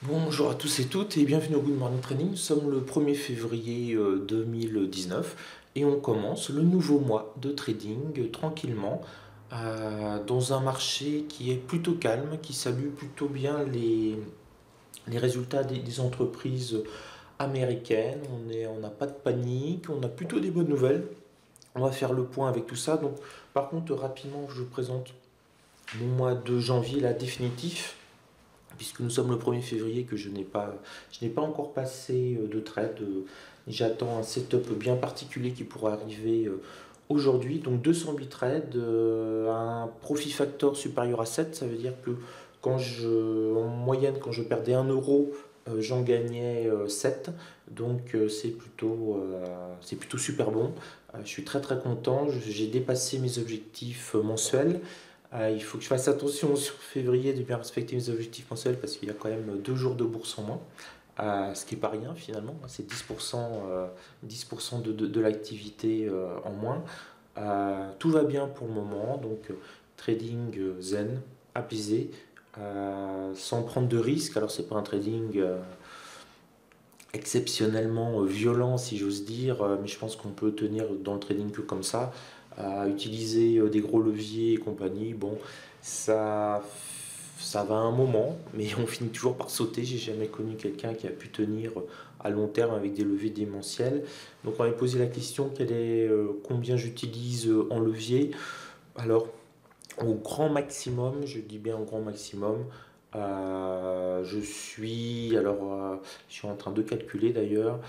Bonjour à tous et toutes et bienvenue au Good Morning Training. Nous sommes le 1er février 2019 et on commence le nouveau mois de trading tranquillement dans un marché qui est plutôt calme, qui salue plutôt bien les résultats des entreprises américaines. On n'a pas de panique, on a plutôt des bonnes nouvelles. On va faire le point avec tout ça. Donc, par contre, rapidement, je vous présente mon mois de janvier, là, définitif puisque nous sommes le 1er février que je n'ai pas encore passé de trade. J'attends un setup bien particulier qui pourra arriver aujourd'hui. Donc 208 trades, un profit factor supérieur à 7, ça veut dire que en moyenne, quand je perdais 1 euro, j'en gagnais 7. Donc c'est plutôt super bon. Je suis très très content. J'ai dépassé mes objectifs mensuels. Il faut que je fasse attention sur février de bien respecter mes objectifs mensuels parce qu'il y a quand même 2 jours de bourse en moins, ce qui n'est pas rien finalement, c'est 10%, 10% de l'activité en moins. Tout va bien pour le moment, donc trading zen, apaisé, sans prendre de risques. Alors c'est pas un trading exceptionnellement violent si j'ose dire, mais je pense qu'on peut tenir dans le trading que comme ça, à utiliser des gros leviers et compagnie. Bon, ça, ça va un moment, mais on finit toujours par sauter. J'ai jamais connu quelqu'un qui a pu tenir à long terme avec des leviers démentiels. Donc on va poser la question combien j'utilise en levier. Alors au grand maximum, je dis bien au grand maximum, je suis en train de calculer d'ailleurs,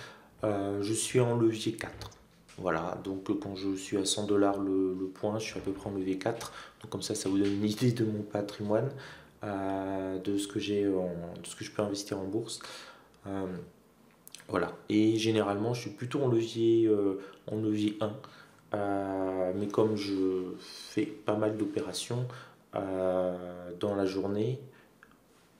je suis en levier 4. Voilà, donc quand je suis à 100 dollars le point, je suis à peu près en levier 4. Donc comme ça vous donne une idée de mon patrimoine, de ce que de ce que je peux investir en bourse. Euh, voilà, et généralement je suis plutôt en levier 1. Mais comme je fais pas mal d'opérations dans la journée,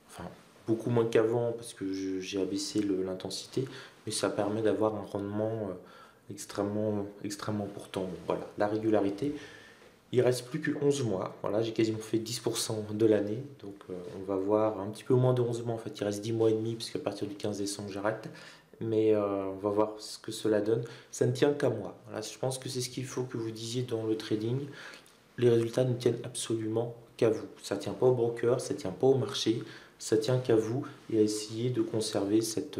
enfin beaucoup moins qu'avant parce que j'ai abaissé l'intensité, mais ça permet d'avoir un rendement extrêmement important. Bon, voilà, la régularité. Il reste plus que 11 mois. Voilà, j'ai quasiment fait 10% de l'année. Donc on va voir un petit peu moins de 11 mois. En fait, il reste 10 mois et demi puisqu'à partir du 15 décembre, j'arrête. Mais on va voir ce que cela donne. Ça ne tient qu'à moi. Voilà, je pense que c'est ce qu'il faut que vous disiez dans le trading. Les résultats ne tiennent absolument qu'à vous. Ça ne tient pas au broker, ça ne tient pas au marché. Ça tient qu'à vous et à essayer de conserver cette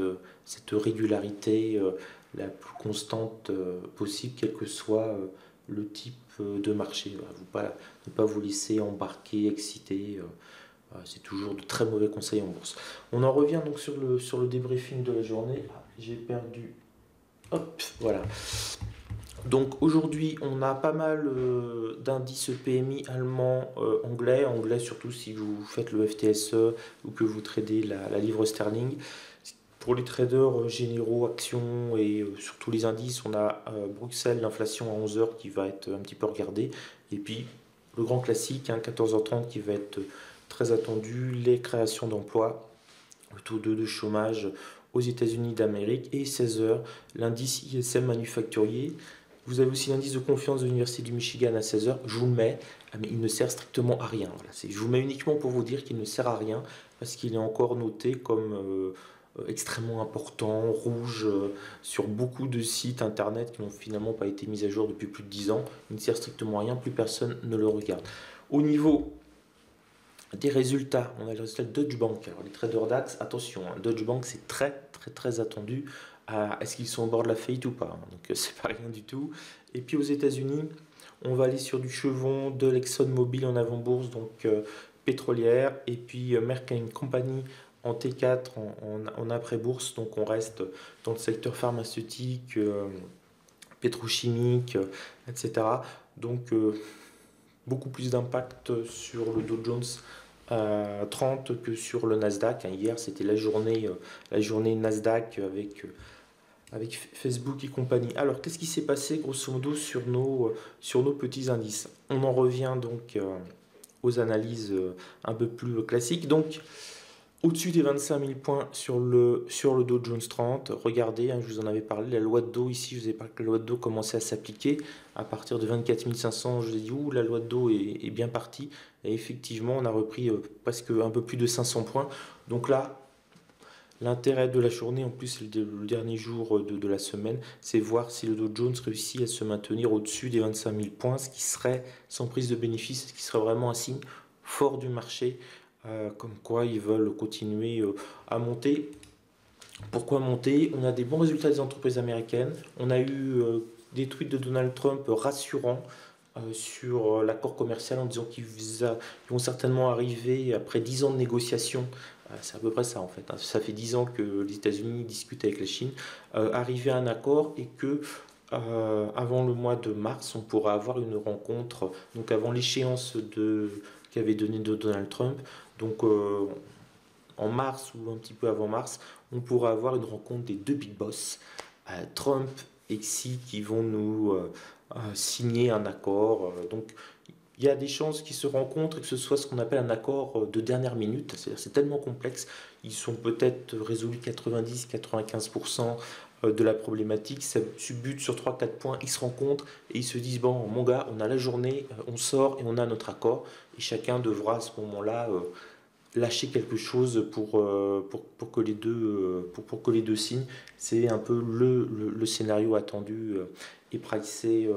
régularité la plus constante possible, quel que soit le type de marché. Voilà, ne pas vous laisser embarquer, exciter. C'est toujours de très mauvais conseils en bourse. On en revient donc sur le débriefing de la journée. Ah, j'ai perdu. Hop, voilà. Donc aujourd'hui, on a pas mal d'indices PMI allemand, anglais, anglais surtout si vous faites le FTSE ou que vous tradez la livre sterling. Pour les traders généraux, actions et surtout les indices, on a Bruxelles, l'inflation à 11 heures qui va être un petit peu regardée. Et puis le grand classique, hein, 14h30 qui va être très attendu, les créations d'emplois, le taux de chômage aux États-Unis d'Amérique et 16 heures, l'indice ISM manufacturier. Vous avez aussi l'indice de confiance de l'Université du Michigan à 16 heures. Je vous le mets, mais il ne sert strictement à rien. Voilà, je vous le mets uniquement pour vous dire qu'il ne sert à rien parce qu'il est encore noté comme extrêmement important, rouge, sur beaucoup de sites internet qui n'ont finalement pas été mis à jour depuis plus de 10 ans. Il ne sert strictement à rien, plus personne ne le regarde. Au niveau des résultats, on a le résultat de Deutsche Bank. Alors les traders DAX, attention, hein, Deutsche Bank c'est très attendu. Est-ce qu'ils sont au bord de la faillite ou pas, hein. Donc c'est pas rien du tout. Et puis aux États-Unis, on va aller sur du chevron de l'ExxonMobil en avant-bourse, donc pétrolière, et puis Merck Company en T4 en après-bourse. Donc on reste dans le secteur pharmaceutique, pétrochimique, etc. Donc beaucoup plus d'impact sur le Dow Jones 30 que sur le Nasdaq. Hier, c'était la journée Nasdaq avec Facebook et compagnie. Alors, qu'est-ce qui s'est passé grosso modo sur nos petits indices? On en revient donc aux analyses un peu plus classiques. Donc, au-dessus des 25 000 points sur le Dow Jones 30, regardez, hein, je vous en avais parlé, la loi de Dow ici, je vous ai parlé que la loi de Dow commençait à s'appliquer. À partir de 24 500, je vous ai dit, ouh, la loi de Dow est bien partie. Et effectivement, on a repris presque un peu plus de 500 points. Donc là, L'intérêt de la journée, en plus, c'est le dernier jour de la semaine, c'est voir si le Dow Jones réussit à se maintenir au-dessus des 25 000 points, ce qui serait, sans prise de bénéfice, ce qui serait vraiment un signe fort du marché, comme quoi ils veulent continuer à monter. Pourquoi monter? On a des bons résultats des entreprises américaines. On a eu des tweets de Donald Trump rassurants sur l'accord commercial en disant vont certainement arriver après 10 ans de négociations. C'est à peu près ça en fait, hein. Ça fait 10 ans que les États-Unis discutent avec la Chine, arriver à un accord et que avant le mois de mars, on pourra avoir une rencontre, donc avant l'échéance qu'avait donné de Donald Trump. Donc en mars ou un petit peu avant mars, on pourra avoir une rencontre des deux big boss, Trump et Xi, qui vont nous signer un accord. Donc il y a des chances qu'ils se rencontrent et que ce soit ce qu'on appelle un accord de dernière minute. C'est-à-dire c'est tellement complexe, ils sont peut-être résolus 90-95% de la problématique, ça bute sur 3-4 points, ils se rencontrent et ils se disent, bon mon gars, on a la journée, on sort et on a notre accord, et chacun devra à ce moment-là lâcher quelque chose pour que les deux, pour que les deux signent. C'est un peu le scénario attendu et pricé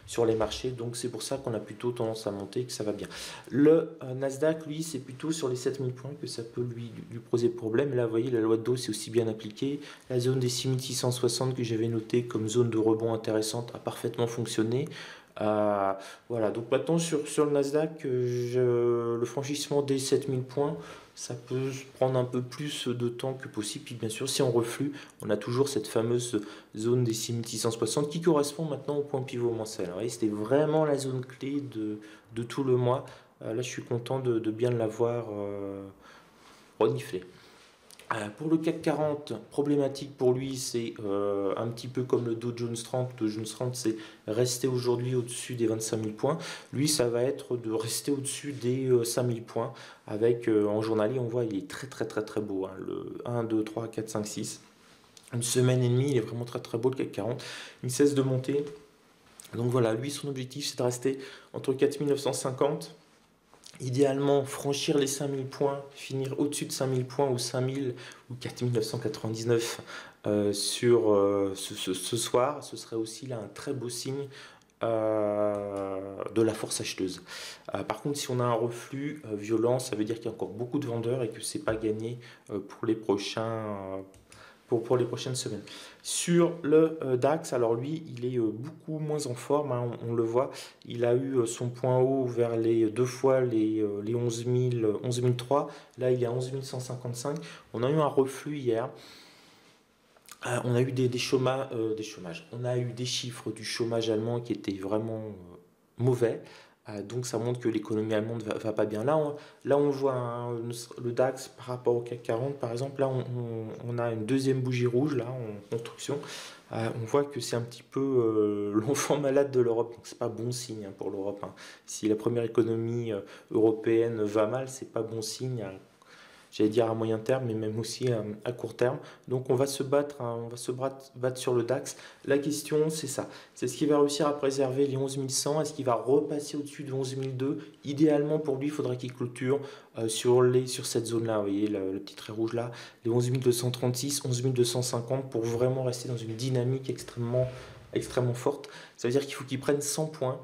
sur les marchés. Donc c'est pour ça qu'on a plutôt tendance à monter et que ça va bien. Le Nasdaq, lui, c'est plutôt sur les 7000 points que ça peut lui poser problème. Là, vous voyez, la loi de Dow, c'est aussi bien appliquée. La zone des 6660 que j'avais notée comme zone de rebond intéressante a parfaitement fonctionné. Voilà, donc maintenant sur le Nasdaq, le franchissement des 7000 points, ça peut prendre un peu plus de temps que possible. Puis bien sûr, si on reflue, on a toujours cette fameuse zone des 6660 qui correspond maintenant au point pivot mensuel. Vous voyez, c'était vraiment la zone clé de tout le mois. Là, je suis content de bien l'avoir reniflé. Pour le CAC 40, problématique pour lui, c'est un petit peu comme le Dow Jones 30. Le Dow Jones 30, c'est rester aujourd'hui au-dessus des 25 000 points. Lui, ça va être de rester au-dessus des 5 000 points. Avec, en journalier, on voit, il est très très très très beau, hein, le 1, 2, 3, 4, 5, 6. Une semaine et demie, il est vraiment très très beau le CAC 40. Il cesse de monter. Donc voilà, lui, son objectif, c'est de rester entre 4 950. Idéalement, franchir les 5000 points, finir au-dessus de 5000 points ou 5000 ou 4999 sur ce soir, ce serait aussi là un très beau signe de la force acheteuse. Par contre, si on a un reflux violent, ça veut dire qu'il y a encore beaucoup de vendeurs et que c'est pas gagné pour les pour les prochaines semaines. Sur le DAX, alors lui, il est beaucoup moins en forme, hein, on le voit. Il a eu son point haut vers les deux fois les 11 000, 11 003. Là, il est à 11 155. On a eu un reflux hier. On a eu des chômages. On a eu des chiffres du chômage allemand qui étaient vraiment mauvais. Donc ça montre que l'économie allemande va pas bien. Là, on voit le DAX par rapport au CAC 40, par exemple. Là, on a une deuxième bougie rouge là, en construction. On voit que c'est un petit peu l'enfant malade de l'Europe. Donc c'est pas bon signe, hein, pour l'Europe, hein. Si la première économie européenne va mal, c'est pas bon signe, hein, j'allais dire à moyen terme, mais même aussi à court terme. Donc on va se battre, hein, battre sur le DAX. La question, c'est ça. C'est ce qu'il va réussir à préserver les 11 100. Est-ce qu'il va repasser au-dessus de 11 200? Idéalement, pour lui, il faudrait qu'il clôture sur cette zone-là. Vous voyez, le petit trait rouge là, les 11 236, 11 250 pour vraiment rester dans une dynamique extrêmement forte. Ça veut dire qu'il faut qu'il prenne 100 points.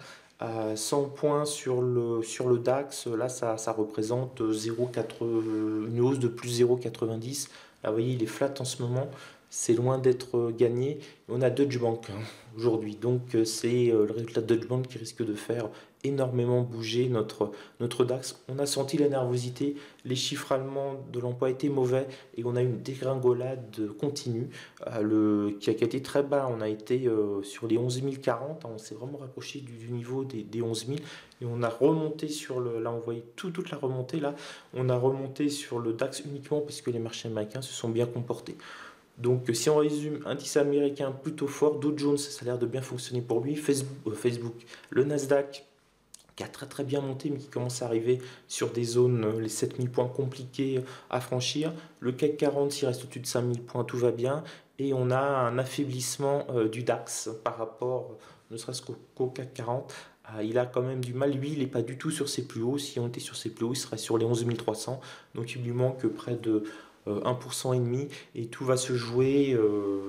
100 points sur le DAX, là ça représente une hausse de plus 0,90. Là vous voyez, il est flat en ce moment, c'est loin d'être gagné. On a Deutsche Bank, hein, aujourd'hui, donc c'est le résultat de Deutsche Bank qui risque de faire énormément bouger notre DAX. On a senti la nervosité, les chiffres allemands de l'emploi étaient mauvais et on a une dégringolade continue qui a été très bas. On a été sur les 11 040, on s'est vraiment rapproché du niveau des 11 000 et on a remonté là on voyait toute la remontée là, on a remonté sur le DAX uniquement parce que les marchés américains se sont bien comportés. Donc si on résume, indice américain plutôt fort, Dow Jones, ça a l'air de bien fonctionner pour lui, Facebook, le Nasdaq qui a très très bien monté mais qui commence à arriver sur des zones, les 7000 points compliqués à franchir. Le CAC 40, s'il reste au-dessus de 5000 points, tout va bien. Et on a un affaiblissement du DAX par rapport, ne serait-ce qu'au CAC 40. Il a quand même du mal, lui, il n'est pas du tout sur ses plus hauts. Si on était sur ses plus hauts, il serait sur les 11 300. Donc il lui manque près de 1,5% et tout va se jouer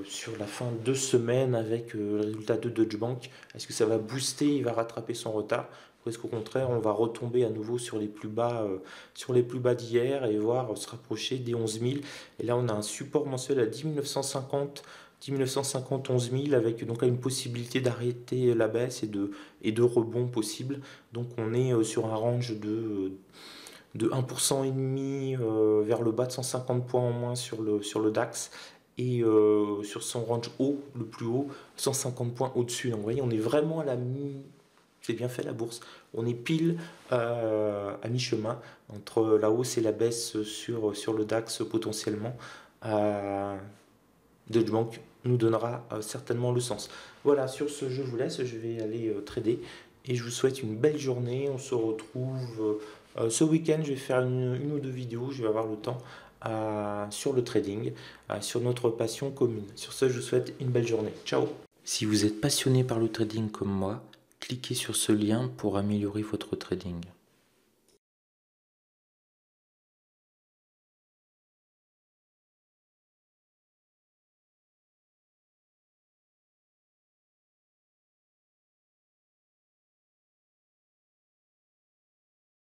sur la fin de semaine avec le résultat de Deutsche Bank. Est-ce que ça va booster, il va rattraper son retard, ou est-ce qu'au contraire on va retomber à nouveau sur les plus bas d'hier et voir se rapprocher des 11 000. Et là on a un support mensuel à 10 950, 11 000 avec donc là une possibilité d'arrêter la baisse et de rebond possible. Donc on est sur un range de 1,5% vers le bas de 150 points en moins sur le DAX et sur son range haut, le plus haut, 150 points au-dessus. Donc vous voyez, on est vraiment à la mi... C'est bien fait la bourse. On est pile à mi-chemin entre la hausse et la baisse sur le DAX potentiellement. Deutsche Bank nous donnera certainement le sens. Voilà, sur ce, je vous laisse, je vais aller trader et je vous souhaite une belle journée. On se retrouve ce week-end, je vais faire une ou deux vidéos, je vais avoir le temps sur le trading, sur notre passion commune. Sur ce, je vous souhaite une belle journée. Ciao! Si vous êtes passionné par le trading comme moi, cliquez sur ce lien pour améliorer votre trading.